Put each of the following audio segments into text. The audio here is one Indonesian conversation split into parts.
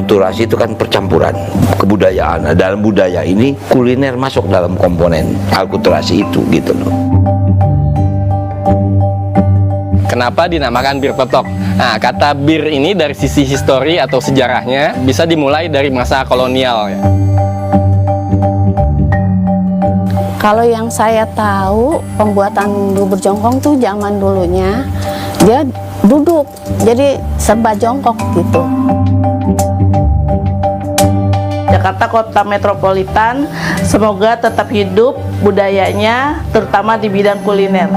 Alkulturasi itu kan percampuran kebudayaan. Nah, dalam budaya ini kuliner masuk dalam komponen alkulturasi itu gitu loh. Kenapa dinamakan bir peletok? Nah, kata bir ini dari sisi histori atau sejarahnya bisa dimulai dari masa kolonial ya. Kalau yang saya tahu, pembuatan bubur jongkong tuh zaman dulunya dia duduk, jadi serba jongkok gitu. Jakarta kota metropolitan, semoga tetap hidup budayanya, terutama di bidang kuliner.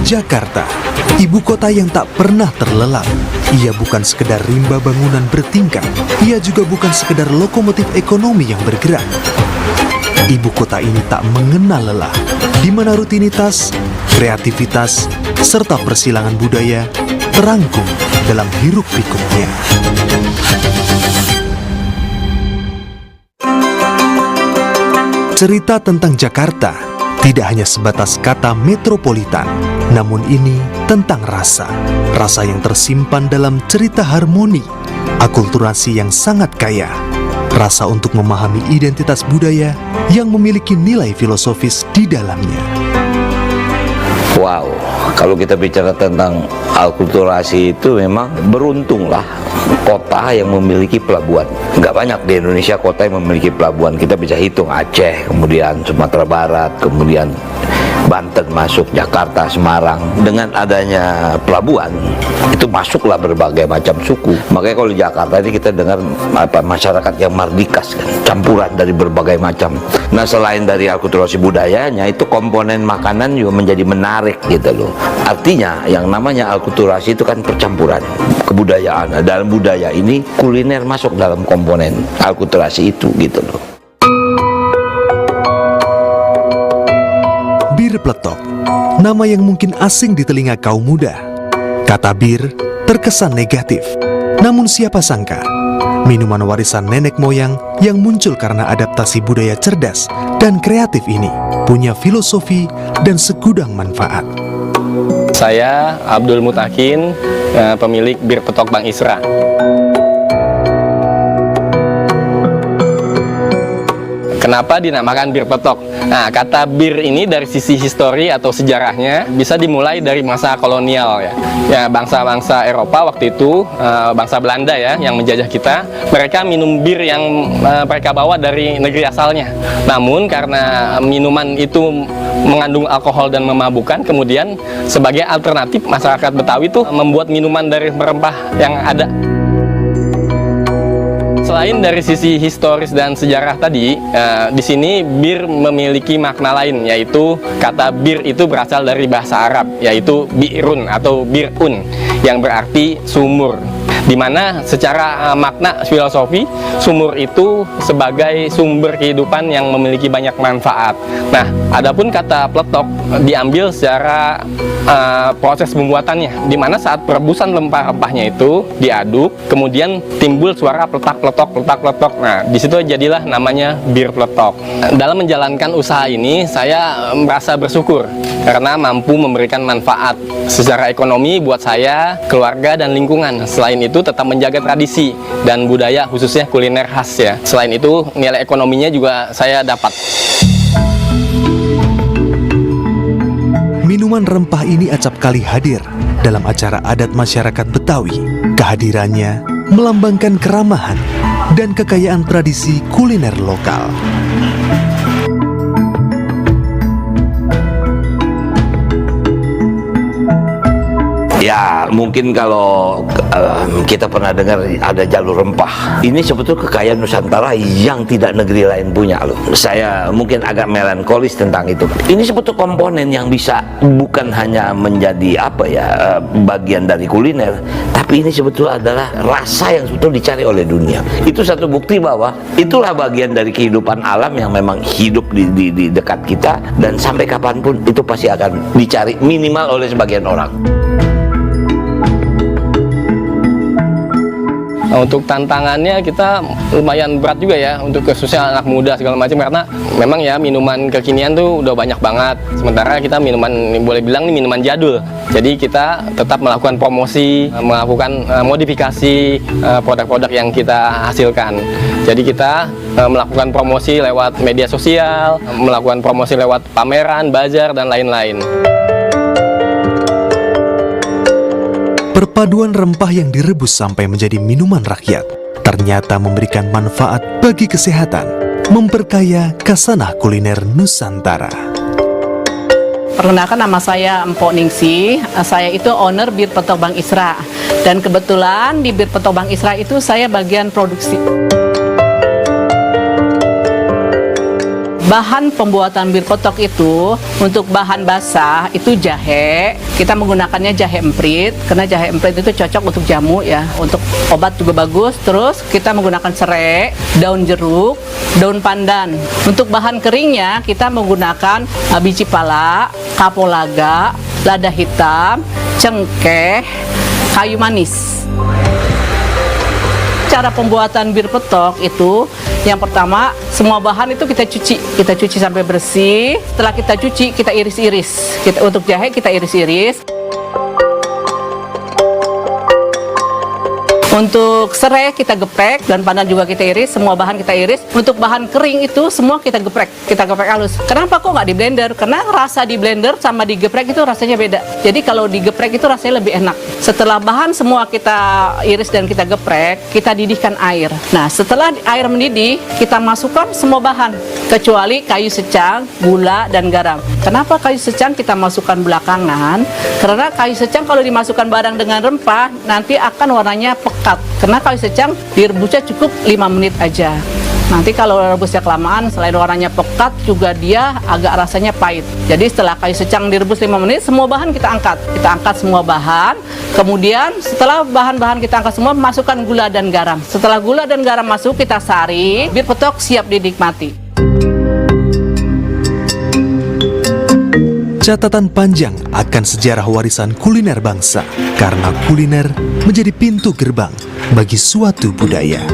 Jakarta, ibu kota yang tak pernah terlelap. Ia bukan sekedar rimba bangunan bertingkat, ia juga bukan sekedar lokomotif ekonomi yang bergerak. Ibu kota ini tak mengenal lelah, di mana rutinitas, kreativitas, serta persilangan budaya terangkum dalam hiruk pikuknya. Cerita tentang Jakarta tidak hanya sebatas kata metropolitan, namun ini tentang rasa. Rasa yang tersimpan dalam cerita harmoni, akulturasi yang sangat kaya. Rasa untuk memahami identitas budaya yang memiliki nilai filosofis di dalamnya. Wow, kalau kita bicara tentang alkulturasi itu memang beruntunglah kota yang memiliki pelabuhan. Nggak banyak di Indonesia kota yang memiliki pelabuhan. Kita bisa hitung Aceh, kemudian Sumatera Barat, kemudian Banten masuk, Jakarta, Semarang. Dengan adanya pelabuhan, itu masuklah berbagai macam suku. Makanya kalau di Jakarta ini kita dengar masyarakat yang mardikas, kan? Campuran dari berbagai macam. Nah, selain dari alkulturasi budayanya, itu komponen makanan juga menjadi menarik gitu loh. Artinya, yang namanya alkulturasi itu kan percampuran kebudayaan. Nah, dalam budaya ini kuliner masuk dalam komponen alkulturasi itu gitu loh. Bir peletok, nama yang mungkin asing di telinga kaum muda. Kata bir terkesan negatif, namun siapa sangka minuman warisan nenek moyang yang muncul karena adaptasi budaya cerdas dan kreatif ini punya filosofi dan segudang manfaat. Saya Abdul Mutakin, pemilik bir peletok Bang Isra. Kenapa dinamakan bir peletok? Nah, kata bir ini dari sisi histori atau sejarahnya bisa dimulai dari masa kolonial ya. Ya, bangsa-bangsa Eropa waktu itu, bangsa Belanda ya yang menjajah kita, mereka minum bir yang mereka bawa dari negeri asalnya. Namun karena minuman itu mengandung alkohol dan memabukkan, kemudian sebagai alternatif masyarakat Betawi itu membuat minuman dari rempah yang ada. Selain dari sisi historis dan sejarah tadi, di sini bir memiliki makna lain, yaitu kata bir itu berasal dari bahasa Arab, yaitu bi'run atau bir'un, yang berarti sumur. Di mana secara makna filosofi, sumur itu sebagai sumber kehidupan yang memiliki banyak manfaat. Nah, adapun kata peletok diambil secara proses pembuatannya, di mana saat perebusan rempah-rempahnya itu diaduk, kemudian timbul suara peletak-peletok. Nah, di situ jadilah namanya bir peletok. Dalam menjalankan usaha ini, saya merasa bersyukur karena mampu memberikan manfaat secara ekonomi buat saya, keluarga, dan lingkungan. Selain itu itu tetap menjaga tradisi dan budaya khususnya kuliner khas ya. Selain itu nilai ekonominya juga saya dapat. Minuman rempah ini acap kali hadir dalam acara adat masyarakat Betawi. Kehadirannya melambangkan keramahan dan kekayaan tradisi kuliner lokal. Ya, mungkin kalau kita pernah dengar ada jalur rempah. Ini sebetulnya kekayaan Nusantara yang tidak negeri lain punya loh. Saya mungkin agak melankolis tentang itu. Ini sebetulnya komponen yang bisa bukan hanya menjadi bagian dari kuliner, tapi ini sebetulnya adalah rasa yang sebetulnya dicari oleh dunia. Itu satu bukti bahwa itulah bagian dari kehidupan alam yang memang hidup di dekat kita, dan sampai kapanpun itu pasti akan dicari minimal oleh sebagian orang. Nah, untuk tantangannya kita lumayan berat juga ya, untuk khususnya anak muda segala macam, karena memang ya minuman kekinian tuh udah banyak banget. Sementara kita minuman, boleh bilang nih minuman jadul. Jadi kita tetap melakukan promosi, melakukan modifikasi produk-produk yang kita hasilkan. Jadi kita melakukan promosi lewat media sosial, melakukan promosi lewat pameran, bazar, dan lain-lain. Perpaduan rempah yang direbus sampai menjadi minuman rakyat ternyata memberikan manfaat bagi kesehatan, memperkaya kasanah kuliner Nusantara. Perkenalkan, nama saya Empok Ningsih. Saya itu owner Bir Petok Bang Isra. Dan kebetulan di Bir Petok Bang Isra itu saya bagian produksi. Bahan pembuatan bir petok itu, untuk bahan basah itu jahe. Kita menggunakannya jahe emprit, karena jahe emprit itu cocok untuk jamu ya, untuk obat juga bagus. Terus kita menggunakan serai, daun jeruk, daun pandan. Untuk bahan keringnya kita menggunakan biji pala, kapulaga, lada hitam, cengkeh, kayu manis. Cara pembuatan bir petok itu, yang pertama semua bahan itu kita cuci sampai bersih. Setelah kita cuci, kita iris-iris. Untuk jahe kita iris-iris. Untuk serai kita geprek, dan pandan juga kita iris, semua bahan kita iris. Untuk bahan kering itu semua kita geprek halus. Kenapa kok nggak di blender? Karena rasa di blender sama di geprek itu rasanya beda. Jadi kalau di geprek itu rasanya lebih enak. Setelah bahan semua kita iris dan kita geprek, kita didihkan air. Nah, setelah air mendidih, kita masukkan semua bahan, kecuali kayu secang, gula, dan garam. Kenapa kayu secang kita masukkan belakangan? Karena kayu secang kalau dimasukkan bareng dengan rempah, nanti akan warnanya pekat. Karena kayu secang direbusnya cukup 5 menit aja. Nanti kalau rebusnya kelamaan, selain warnanya pekat, juga dia agak rasanya pahit. Jadi setelah kayu secang direbus 5 menit, semua bahan kita angkat. Kita angkat semua bahan. Kemudian setelah bahan-bahan kita angkat semua, masukkan gula dan garam. Setelah gula dan garam masuk, kita saring. Bir petok siap dinikmati. Catatan panjang akan sejarah warisan kuliner bangsa, karena kuliner menjadi pintu gerbang bagi suatu budaya.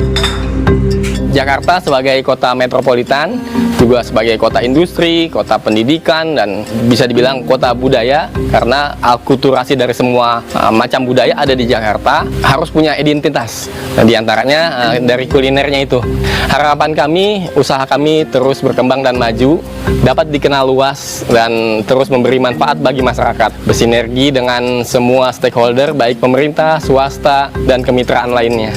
Jakarta sebagai kota metropolitan, juga sebagai kota industri, kota pendidikan, dan bisa dibilang kota budaya, karena akulturasi dari semua macam budaya ada di Jakarta, harus punya identitas. Nah, di antaranya dari kulinernya itu. Harapan kami, usaha kami terus berkembang dan maju, dapat dikenal luas dan terus memberi manfaat bagi masyarakat, bersinergi dengan semua stakeholder, baik pemerintah, swasta, dan kemitraan lainnya.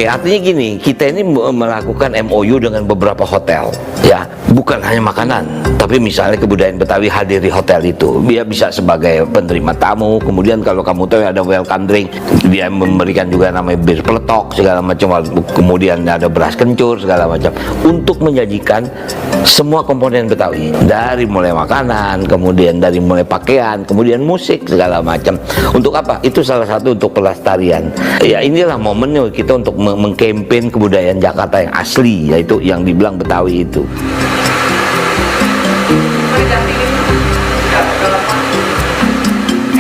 Oke, artinya gini, kita ini melakukan MOU dengan beberapa hotel, ya, bukan hanya makanan, tapi misalnya kebudayaan Betawi hadir di hotel itu, dia bisa sebagai penerima tamu. Kemudian kalau kamu tahu ada welcome drink, dia memberikan juga namanya bir peletok segala macam. Kemudian ada beras kencur segala macam, untuk menyajikan semua komponen Betawi, dari mulai makanan, kemudian dari mulai pakaian, kemudian musik segala macam. Untuk apa? Itu salah satu untuk pelestarian. Ya, inilah momennya kita untuk mengkampen kebudayaan Jakarta yang asli, yaitu yang dibilang Betawi itu.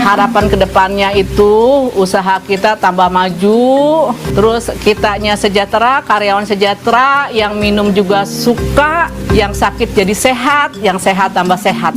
Harapan kedepannya itu usaha kita tambah maju, terus kitanya sejahtera, karyawan sejahtera, yang minum juga suka, yang sakit jadi sehat, yang sehat tambah sehat.